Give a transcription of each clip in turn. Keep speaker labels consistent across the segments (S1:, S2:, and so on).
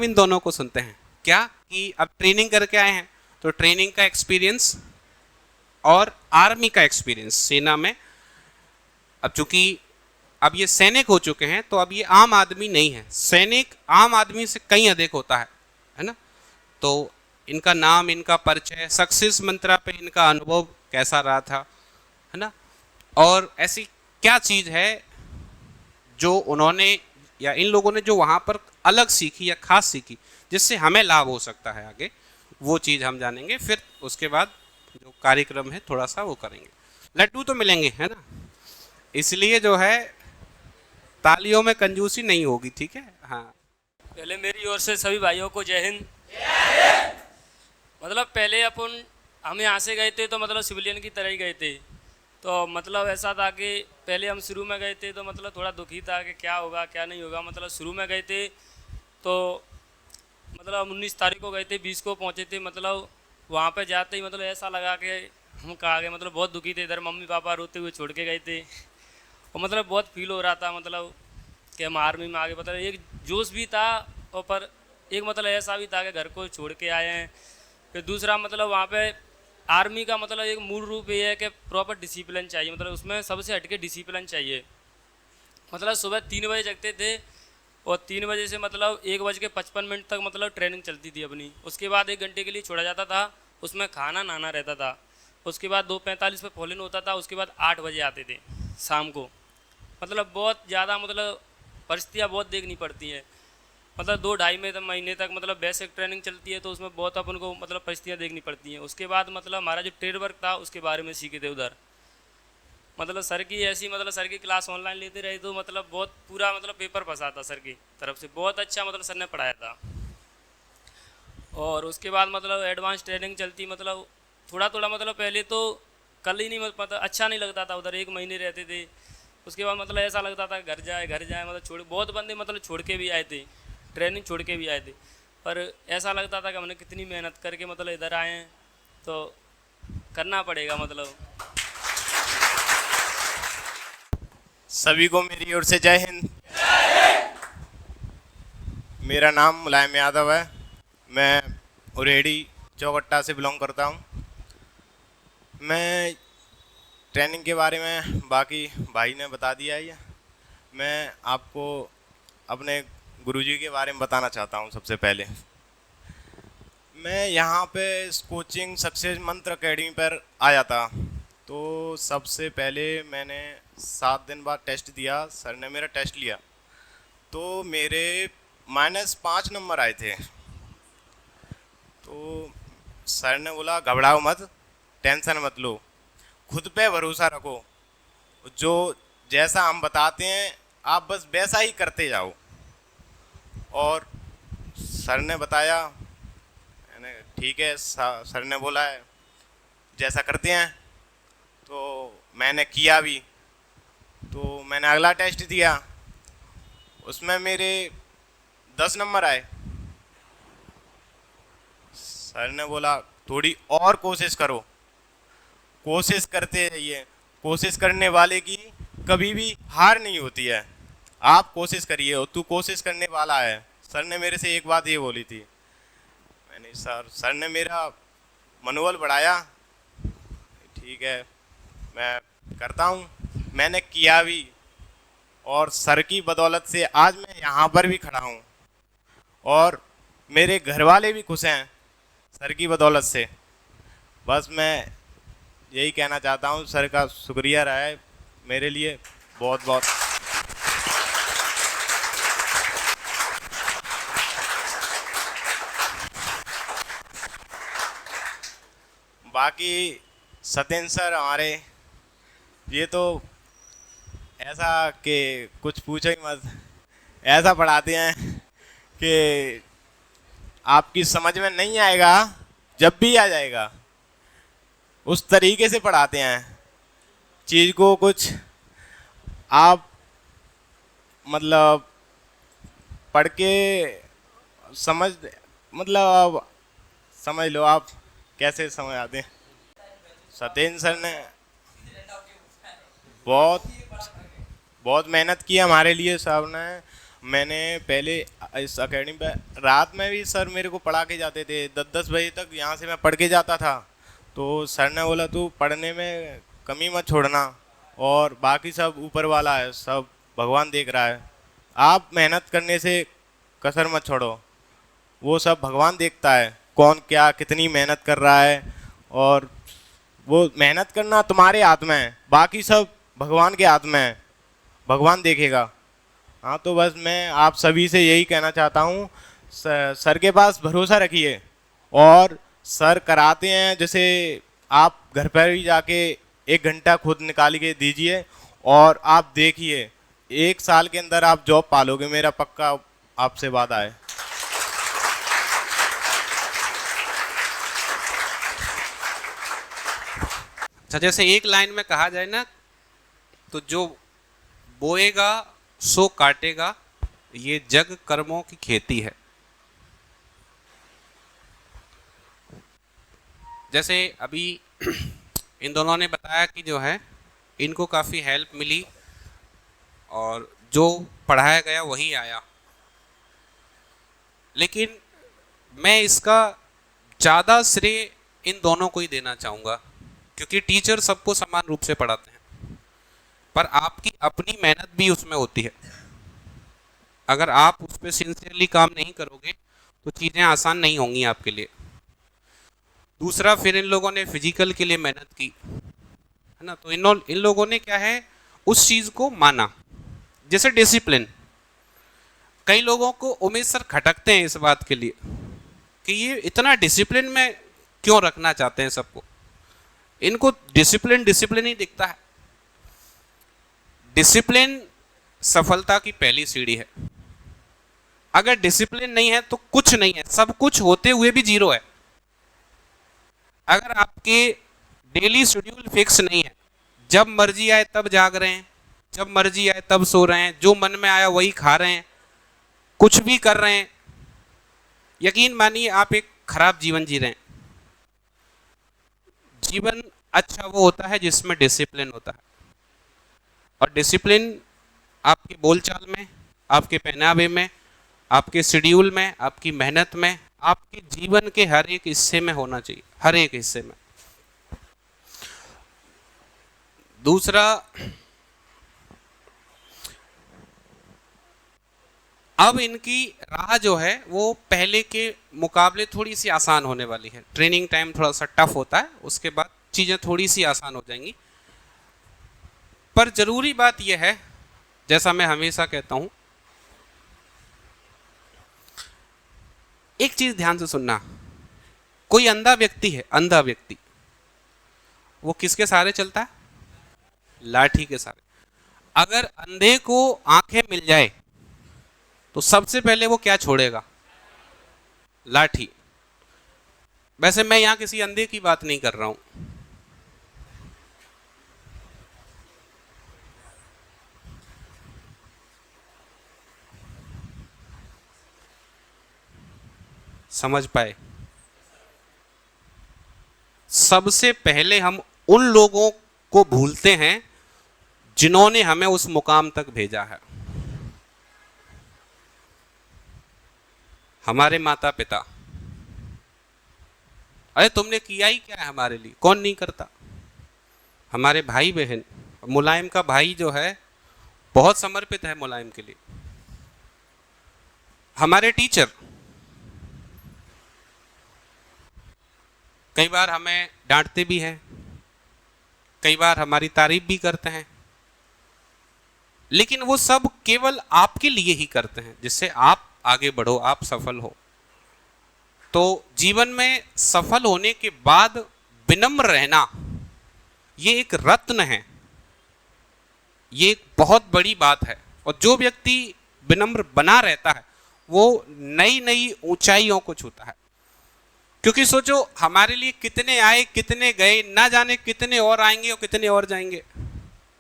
S1: इन दोनों को सुनते हैं। क्या कि अब ट्रेनिंग करके आए हैं तो ट्रेनिंग का एक्सपीरियंस और आर्मी का एक्सपीरियंस सेना में, अब चूंकि अब ये सैनिक हो चुके हैं तो अब ये आम आदमी नहीं है, सैनिक आम आदमी से कहीं अधिक होता है ना। तो इनका नाम, इनका परिचय, सक्सेस मंत्रा पे इनका अनुभव कैसा रहा था, है ना, और ऐसी क्या चीज है जो उन्होंने या इन लोगों ने जो वहां पर अलग सीखी या खास सीखी जिससे हमें लाभ हो सकता है आगे, वो चीज हम जानेंगे। फिर उसके बाद जो कार्यक्रम है थोड़ा सा वो करेंगे, लड्डू तो मिलेंगे, है ना, इसलिए जो है तालियों में कंजूसी नहीं होगी, ठीक है। हाँ,
S2: पहले मेरी ओर से सभी भाइयों को जय हिंद। मतलब पहले हम यहाँ से गए थे तो मतलब सिविलियन की तरह ही गए थे। तो मतलब ऐसा था कि पहले हम शुरू में गए थे तो मतलब थोड़ा दुखी था कि क्या होगा क्या नहीं होगा। मतलब शुरू में गए थे तो मतलब हम 19 तारीख को गए थे, 20 को पहुँचे थे। मतलब वहाँ पे जाते ही मतलब ऐसा लगा कि हम कहाँ गए। मतलब बहुत दुखी थे, इधर मम्मी पापा रोते हुए छोड़ के गए थे और मतलब बहुत फील हो रहा था मतलब कि हम आर्मी में आगे। मतलब एक जोश भी था और पर एक मतलब ऐसा भी था कि घर को छोड़ के आए हैं। फिर दूसरा मतलब वहाँ पे आर्मी का मतलब एक मूल रूप ये है कि प्रॉपर डिसिप्लिन चाहिए। मतलब उसमें सबसे हटके डिसिप्लिन चाहिए। मतलब सुबह 3 बजे जगते थे और 3 बजे से मतलब 1:55 तक मतलब ट्रेनिंग चलती थी अपनी। उसके बाद 1 घंटे के लिए छोड़ा जाता था, उसमें खाना नहाना रहता था। उसके बाद 2:45 पे फॉलिन होता था। उसके बाद 8 बजे आते थे शाम को। मतलब बहुत ज़्यादा मतलब परिस्थितियाँ बहुत देखनी पड़ती हैं। मतलब 2-2.5 महीने तक मतलब बेसिक ट्रेनिंग चलती है तो उसमें बहुत अपन को मतलब परिस्थितियाँ देखनी पड़ती हैं। उसके बाद मतलब हमारा जो ट्रेड वर्क था उसके बारे में सीखे थे उधर। मतलब सर की ऐसी मतलब सर की क्लास ऑनलाइन लेते रहे तो मतलब बहुत पूरा मतलब पेपर फंसा था सर की तरफ से। बहुत अच्छा मतलब सर ने पढ़ाया था। और उसके बाद मतलब एडवांस ट्रेनिंग चलती। मतलब थोड़ा थोड़ा मतलब पहले तो कल ही नहीं मतलब अच्छा नहीं लगता था। उधर 1 महीने रहते थे। उसके बाद मतलब ऐसा लगता था घर जाए मतलब छोड़, बहुत बंदे मतलब छोड़ के भी आए थे, ट्रेनिंग छोड़ के भी आए थे। पर ऐसा लगता था कि हमने कितनी मेहनत करके मतलब इधर आए हैं तो करना पड़ेगा। मतलब
S3: सभी को मेरी ओर से जय हिंद। मेरा नाम मुलायम यादव है। मैं उरेडी चौगट्टा से बिलोंग करता हूँ। मैं ट्रेनिंग के बारे में बाकी भाई ने बता दिया है। मैं आपको अपने गुरुजी के बारे में बताना चाहता हूँ। सबसे पहले मैं यहाँ पे इस कोचिंग सक्सेस मंत्र अकेडमी पर आया था। तो सबसे पहले मैंने 7 दिन बाद टेस्ट दिया। सर ने मेरा टेस्ट लिया तो मेरे -5 नंबर आए थे। तो सर ने बोला घबराओ मत, टेंशन मत लो, खुद पे भरोसा रखो, जो जैसा हम बताते हैं आप बस वैसा ही करते जाओ। और सर ने बताया, मैंने ठीक है सर ने बोला है जैसा करते हैं। तो मैंने किया भी। तो मैंने अगला टेस्ट दिया, उसमें मेरे 10 नंबर आए। सर ने बोला थोड़ी और कोशिश करो, कोशिश करते रहिए, कोशिश करने वाले की कभी भी हार नहीं होती है। आप कोशिश करिए और तू कोशिश करने वाला है। सर ने मेरे से एक बात ये बोली थी। मैंने सर ने मेरा मनोबल बढ़ाया। ठीक है मैं करता हूँ। मैंने किया भी और सर की बदौलत से आज मैं यहाँ पर भी खड़ा हूँ और मेरे घर वाले भी खुश हैं सर की बदौलत से। बस मैं यही कहना चाहता हूँ, सर का शुक्रिया रहा है मेरे लिए बहुत बहुत। बाकी सत्येंद्र सर हमारे ये तो ऐसा कि कुछ पूछो ही मत, ऐसा पढ़ाते हैं कि आपकी समझ में नहीं आएगा, जब भी आ जाएगा उस तरीके से पढ़ाते हैं चीज़ को। कुछ आप मतलब पढ़ के समझ, मतलब आप समझ लो आप कैसे समझ आते हैं। सत्येंद्र सर ने बहुत बहुत मेहनत की हमारे लिए। साहब ने, मैंने पहले इस एकेडमी पर रात में भी सर मेरे को पढ़ा के जाते थे, 10-10 बजे तक यहाँ से मैं पढ़ के जाता था। तो सर ने बोला तू पढ़ने में कमी मत छोड़ना, और बाकी सब ऊपर वाला है, सब भगवान देख रहा है, आप मेहनत करने से कसर मत छोड़ो, वो सब भगवान देखता है कौन क्या कितनी मेहनत कर रहा है, और वो मेहनत करना तुम्हारे हाथ में है, बाकी सब भगवान के हाथ में है, भगवान देखेगा। हाँ, तो बस मैं आप सभी से यही कहना चाहता हूँ, सर के पास भरोसा रखिए, और सर कराते हैं, जैसे आप घर पर ही जाके 1 घंटा खुद निकाल के दीजिए, और आप देखिए 1 साल के अंदर आप जॉब पालोगे, मेरा पक्का आपसे वादा है।
S1: अच्छा, जैसे एक लाइन में कहा जाए ना, तो जो बोएगा सो काटेगा, ये जग कर्मों की खेती है। जैसे अभी इन दोनों ने बताया कि जो है इनको काफ़ी हेल्प मिली और जो पढ़ाया गया वही आया, लेकिन मैं इसका ज़्यादा श्रेय इन दोनों को ही देना चाहूँगा, क्योंकि टीचर सबको समान रूप से पढ़ाते हैं, पर आपकी अपनी मेहनत भी उसमें होती है। अगर आप उस पर सिंसियरली काम नहीं करोगे तो चीज़ें आसान नहीं होंगी आपके लिए। दूसरा, फिर इन लोगों ने फिजिकल के लिए मेहनत की है ना, तो इन लोगों ने क्या है उस चीज़ को माना, जैसे डिसिप्लिन। कई लोगों को उमेश सर खटकते हैं इस बात के लिए कि ये इतना डिसिप्लिन में क्यों रखना चाहते हैं सबको, इनको डिसिप्लिन डिसिप्लिन ही दिखता है। डिसिप्लिन सफलता की पहली सीढ़ी है। अगर डिसिप्लिन नहीं है तो कुछ नहीं है, सब कुछ होते हुए भी जीरो है। अगर आपके डेली शेड्यूल फिक्स नहीं है, जब मर्जी आए तब जाग रहे हैं, जब मर्जी आए तब सो रहे हैं, जो मन में आया वही खा रहे हैं, कुछ भी कर रहे हैं, यकीन मानिए आप एक खराब जीवन जी रहे हैं। जीवन अच्छा वो होता है जिसमें डिसिप्लिन होता है, और डिसिप्लिन आपके बोलचाल में, आपके पहनावे में, आपके शेड्यूल में, आपकी मेहनत में, आपके जीवन के हर एक हिस्से में होना चाहिए, हर एक हिस्से में। दूसरा, अब इनकी राह जो है वो पहले के मुकाबले थोड़ी सी आसान होने वाली है। ट्रेनिंग टाइम थोड़ा सा टफ होता है, उसके बाद चीज़ें थोड़ी सी आसान हो जाएंगी। पर जरूरी बात यह है, जैसा मैं हमेशा कहता हूं, एक चीज ध्यान से सुनना, कोई अंधा व्यक्ति है, अंधा व्यक्ति, वो किसके सहारे चलता है? लाठी के सहारे। अगर अंधे को आंखें मिल जाए तो सबसे पहले वो क्या छोड़ेगा? लाठी। वैसे मैं यहां किसी अंधे की बात नहीं कर रहा हूं, समझ पाए? सबसे पहले हम उन लोगों को भूलते हैं जिन्होंने हमें उस मुकाम तक भेजा है। हमारे माता पिता, अरे तुमने किया ही क्या है हमारे लिए, कौन नहीं करता। हमारे भाई बहन, मुलायम का भाई जो है बहुत समर्पित है मुलायम के लिए। हमारे टीचर कई बार हमें डांटते भी हैं, कई बार हमारी तारीफ भी करते हैं, लेकिन वो सब केवल आपके लिए ही करते हैं, जिससे आप आगे बढ़ो, आप सफल हो। तो जीवन में सफल होने के बाद विनम्र रहना, ये एक रत्न है, ये एक बहुत बड़ी बात है। और जो व्यक्ति विनम्र बना रहता है वो नई नई ऊंचाइयों को छूता है। क्योंकि सोचो, हमारे लिए कितने आए, कितने गए, ना जाने कितने और आएंगे और कितने और जाएंगे,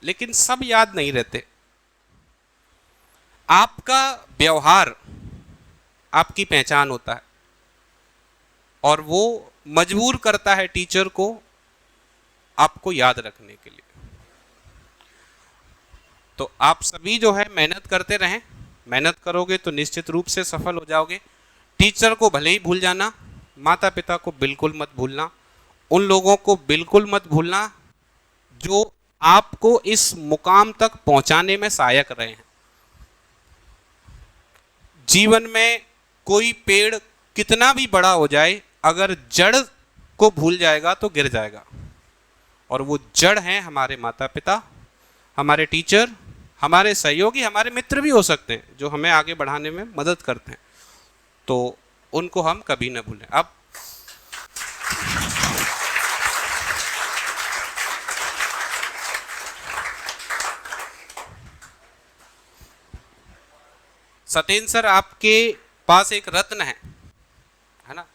S1: लेकिन सब याद नहीं रहते। आपका व्यवहार आपकी पहचान होता है, और वो मजबूर करता है टीचर को आपको याद रखने के लिए। तो आप सभी जो है मेहनत करते रहें, मेहनत करोगे तो निश्चित रूप से सफल हो जाओगे। टीचर को भले ही भूल जाना, माता पिता को बिल्कुल मत भूलना, उन लोगों को बिल्कुल मत भूलना जो आपको इस मुकाम तक पहुंचाने में सहायक रहे हैं। जीवन में कोई पेड़ कितना भी बड़ा हो जाए, अगर जड़ को भूल जाएगा तो गिर जाएगा, और वो जड़ हैं हमारे माता पिता, हमारे टीचर, हमारे सहयोगी, हमारे मित्र भी हो सकते हैं जो हमें आगे बढ़ाने में मदद करते हैं, तो उनको हम कभी ना भूलें। अब सत्येंद्र सर, आपके पास एक रत्न है ना,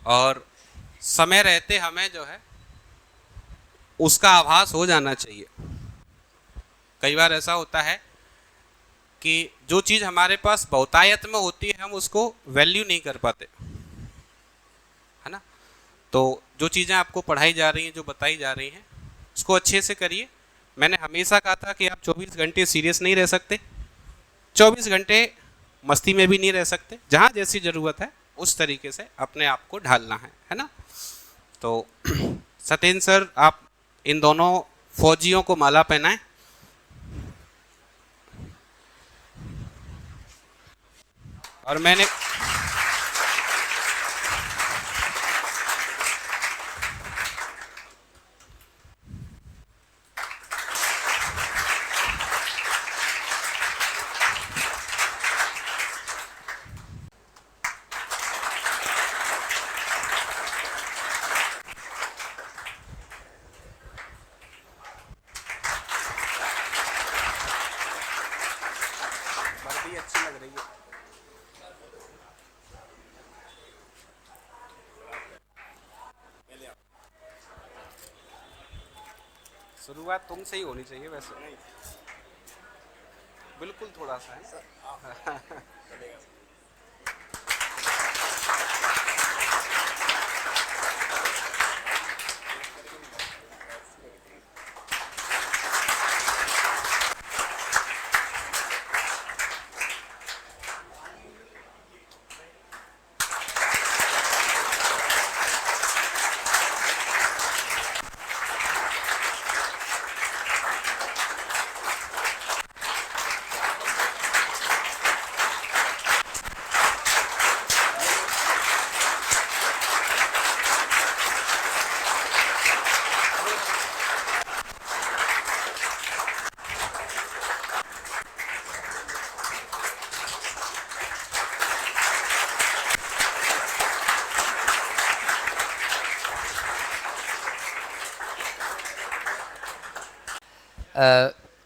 S1: और समय रहते हमें जो है उसका आभास हो जाना चाहिए। कई बार ऐसा होता है कि जो चीज़ हमारे पास बहुतायत में होती है हम उसको वैल्यू नहीं कर पाते, है ना। तो जो चीज़ें आपको पढ़ाई जा रही हैं, जो बताई जा रही हैं, उसको अच्छे से करिए। मैंने हमेशा कहा था कि आप 24 घंटे सीरियस नहीं रह सकते, 24 घंटे मस्ती में भी नहीं रह सकते। जहाँ जैसी ज़रूरत है उस तरीके से अपने आप को ढालना है ना। तो सत्येंद्र सर, आप इन दोनों फौजियों को माला पहनाएं। और मैंने वर्दी अच्छी लग रही है। शुरुआत तुमसे ही होनी चाहिए वैसे, बिल्कुल थोड़ा सा है।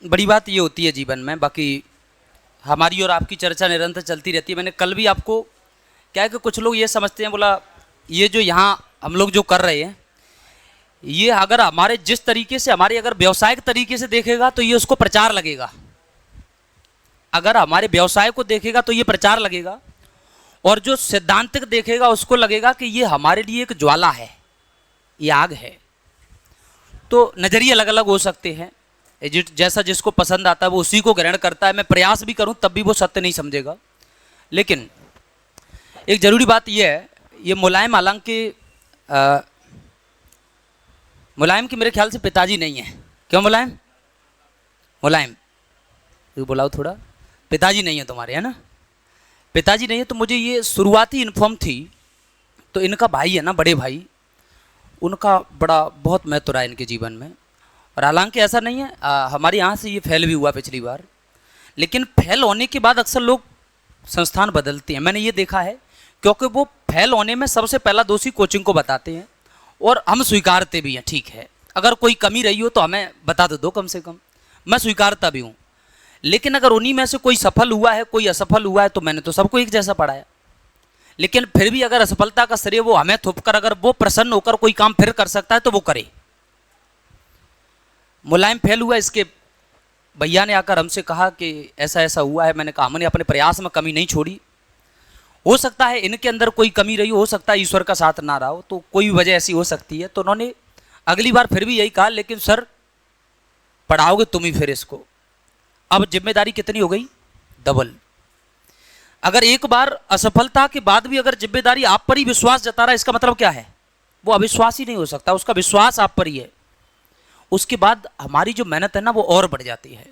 S4: बड़ी बात ये होती है जीवन में, बाकी हमारी और आपकी चर्चा निरंतर चलती रहती है। मैंने कल भी आपको क्या है कि कुछ लोग ये समझते हैं, बोला ये जो यहाँ हम लोग जो कर रहे हैं, ये अगर हमारे जिस तरीके से हमारे अगर व्यवसायिक तरीके से देखेगा तो ये उसको प्रचार लगेगा, अगर हमारे व्यवसाय को देखेगा तो ये प्रचार लगेगा, और जो सैद्धांतिक देखेगा उसको लगेगा कि ये हमारे लिए एक ज्वाला है, ये आग है। तो नज़रिए अलग अलग हो सकते हैं, जैसा जिसको पसंद आता है वो उसी को ग्रहण करता है। मैं प्रयास भी करूं तब भी वो सत्य नहीं समझेगा। लेकिन एक जरूरी बात यह है, ये मुलायम, हालांकि मुलायम के मेरे ख्याल से पिताजी नहीं है। क्यों मुलायम? मुलायम तो बुलाओ थोड़ा। पिताजी नहीं है तुम्हारे, है ना? पिताजी नहीं है तो मुझे ये शुरुआती इन्फॉर्म थी। तो इनका भाई है ना, बड़े भाई, उनका बड़ा बहुत महत्व रहा इनके जीवन में। और हालांकि ऐसा नहीं है, हमारे यहाँ से ये फेल भी हुआ पिछली बार, लेकिन फेल होने के बाद अक्सर लोग संस्थान बदलते हैं। मैंने ये देखा है, क्योंकि वो फेल होने में सबसे पहला दोषी कोचिंग को बताते हैं, और हम स्वीकारते भी हैं। ठीक है, अगर कोई कमी रही हो तो हमें बता दो कम से कम, मैं स्वीकारता भी हूँ। लेकिन अगर उन्हीं में से कोई सफल हुआ है, कोई असफल हुआ है, तो मैंने तो सबको एक जैसा पढ़ाया। लेकिन फिर भी अगर असफलता का श्रेय वो हमें थोपकर, अगर वो प्रसन्न होकर कोई काम फिर कर सकता है तो वो करे। मुलायम फेल हुआ, इसके भैया ने आकर हमसे कहा कि ऐसा ऐसा हुआ है। मैंने कहा हमने अपने प्रयास में कमी नहीं छोड़ी, हो सकता है इनके अंदर कोई कमी रही हो सकता है ईश्वर का साथ ना रहा हो, तो कोई भी वजह ऐसी हो सकती है। तो उन्होंने अगली बार फिर भी यही कहा, लेकिन सर पढ़ाओगे तुम ही फिर इसको। अब जिम्मेदारी कितनी हो गई? डबल। अगर एक बार असफलता के बाद भी अगर जिम्मेदारी आप पर ही विश्वास जता रहा है, इसका मतलब क्या है? वो अविश्वास ही नहीं हो सकता, उसका विश्वास आप पर ही है। उसके बाद हमारी जो मेहनत है ना वो और बढ़ जाती है।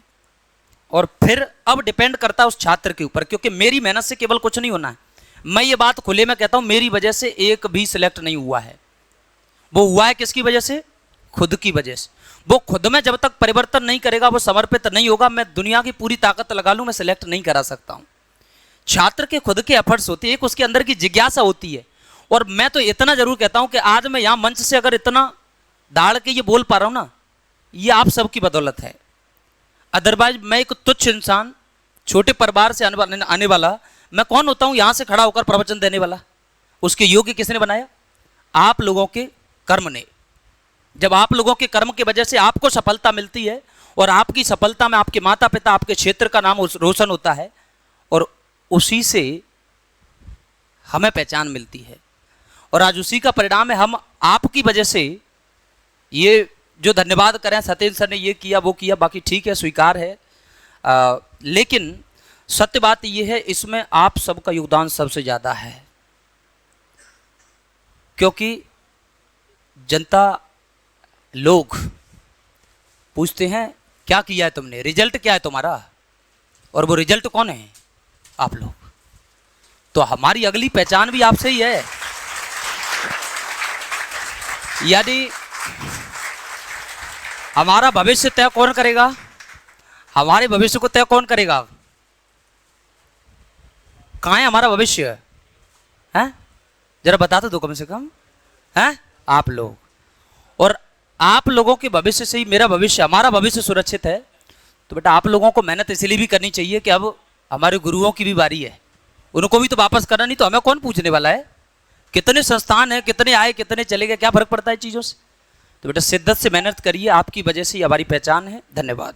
S4: और फिर अब डिपेंड करता है उस छात्र के ऊपर, क्योंकि मेरी मेहनत से केवल कुछ नहीं होना है। मैं ये बात खुले में कहता हूं, मेरी वजह से एक भी सिलेक्ट नहीं हुआ है। वो हुआ है किसकी वजह से? खुद की वजह से। वो खुद में जब तक परिवर्तन नहीं करेगा, वो समर्पित नहीं होगा, मैं दुनिया की पूरी ताकत लगा लूं, मैं सिलेक्ट नहीं करा सकता हूं। छात्र के खुद के एफर्ट्स होते हैं, एक उसके अंदर की जिज्ञासा होती है। और मैं तो इतना जरूर कहता हूं कि आज मैं यहां मंच से अगर इतना दाड़ के ये बोल पा रहा हूं ना, ये आप सबकी बदौलत है। अदरवाइज मैं एक तुच्छ इंसान, छोटे परिवार से आने वाला, मैं कौन होता हूं यहां से खड़ा होकर प्रवचन देने वाला? उसके योग्य किसने बनाया? आप लोगों के कर्म ने। जब आप लोगों के कर्म की वजह से आपको सफलता मिलती है, और आपकी सफलता में आपके माता पिता, आपके क्षेत्र का नाम रोशन होता है, और उसी से हमें पहचान मिलती है। और आज उसी का परिणाम है, हम आपकी वजह से ये जो धन्यवाद करें, सत्येंद्र सर ने ये किया वो किया, बाकी ठीक है, स्वीकार है। लेकिन सत्य बात यह है, इसमें आप सबका योगदान सबसे ज़्यादा है। क्योंकि जनता, लोग पूछते हैं क्या किया है तुमने, रिजल्ट क्या है तुम्हारा, और वो रिजल्ट कौन है? आप लोग। तो हमारी अगली पहचान भी आपसे ही है। यानी हमारा भविष्य तय कौन करेगा? हमारे भविष्य को तय कौन करेगा? कहाँ है हमारा भविष्य? हैं? जरा बता तो दो कम से कम। हैं? आप लोग। और आप लोगों के भविष्य से ही मेरा भविष्य, हमारा भविष्य सुरक्षित है। तो बेटा आप लोगों को मेहनत इसलिए भी करनी चाहिए कि अब हमारे गुरुओं की भी बारी है, उनको भी तो वापस करना, नहीं तो हमें कौन पूछने वाला है? कितने संस्थान हैं, कितने आए, कितने चले गए, क्या फर्क पड़ता है चीज़ों से? तो बेटा शिद्दत से मेहनत करिए, आपकी वजह से ही हमारी पहचान है। धन्यवाद।